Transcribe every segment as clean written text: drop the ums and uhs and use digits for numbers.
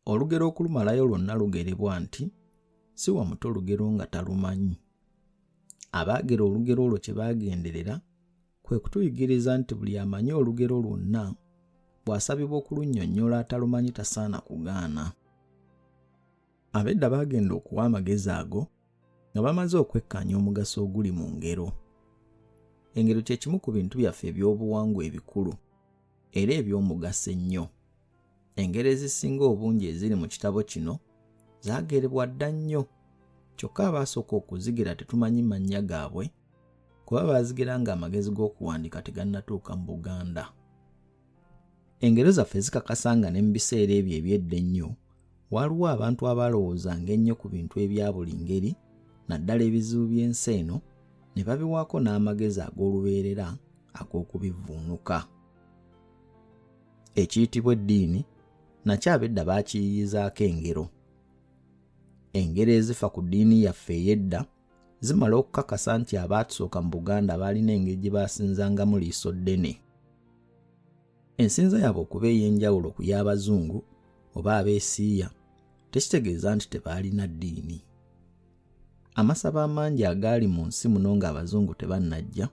olugero okulumalayo lwonna lugerebwa nti si wa muto olugero nga talumanyi. Abaagera olugero olwo kye baagenderera kwe kutuyigiriza nti buli amanyi olugero lwonna bw'asabibwa okulunnyonnyola atalumanyi tasaana kugaana. Ab'edda baagenda okuwa amagezi ago nga bamaze okwekkaanya omugaso oguli mu ngero. Engero kye kimu ku bintu byaffe eby'obuwangwa ebikulu era eby'omugaso ennyo. Engero ezisinga obungi eziri mu kitabo kino zaagerebwa dda nnyo, kyokka abaasooka okuzigera tetumanyi mannya gaabwe kuba baazigera ng'amagezi g'okuwandiika tegannatuuka mu Buganda. Engero zaffe zikakasa nga ne mu biseera ebyo eby'edda ennyo waliwo abantu abalowoozanga ennyo ku bintu ebya buli ngeri, naddala ebizibu by'ensi eno, ne babiwaako n'amagezi ag'olubeerera ag'okubivvuunuka. Ekiyitibwa eddiini nakyo ab'edda baakiyiyizaako engero. Engero ezifa ku ddiini yaffe ey'edda zimala okukakasa nti abaatusooka mu Buganda baalina engeri gye baasinzangamu liiso ddene. Ensinza yaabwe okuba ey'enjawulo ku y'Abazungu oba Abeesiya tekitegeeza nti tebaalina ddiini. Amasabo amangi agaali mu nsi muno ng'Abazungu tebannajja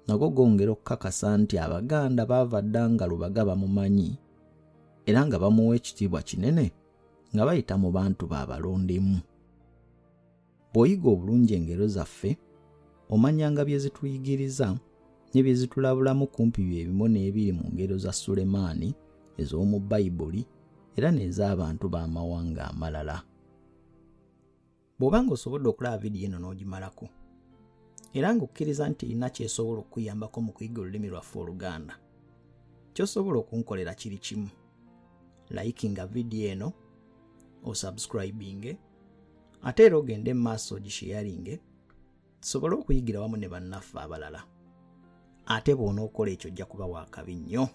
nago gongera okukakasa nti Abaganda baava dda nga Lubaga bamumanyi era nga bamuwa ekitiibwa kinene nga bayita mu bantu baabalondemu. Bw'oyiga obulungi engero zaffe omanyanga bye zituyigiriza ne bye zitulabulamu kumpi bye bimu n'ebiri mu ngero za Sulemaani ez'omu Bayibuli era n'ez'abantu b'amawanga amalala. Bw'oba ng'osobodde okulaba vidiyo eno n'ogimalako era ng'okkiriza nti erina ky'esobola okukuyambako mu kuyiga olulimi lwaffe Oluganda, ky'osobola okunkolera kiri kimu: likinga vidiyo eno, osubscribinge, ate era ogende mu maaso ogisharinge tusobole okuyigira wamu ne bannaffe abalala. Ate bw'onookola ekyo ojja kuba wa kabi nnyo.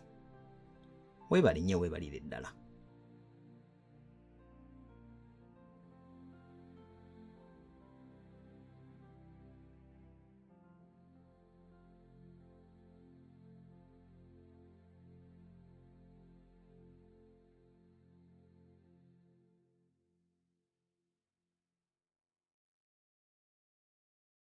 Weebale nnyo, weebalire ddala.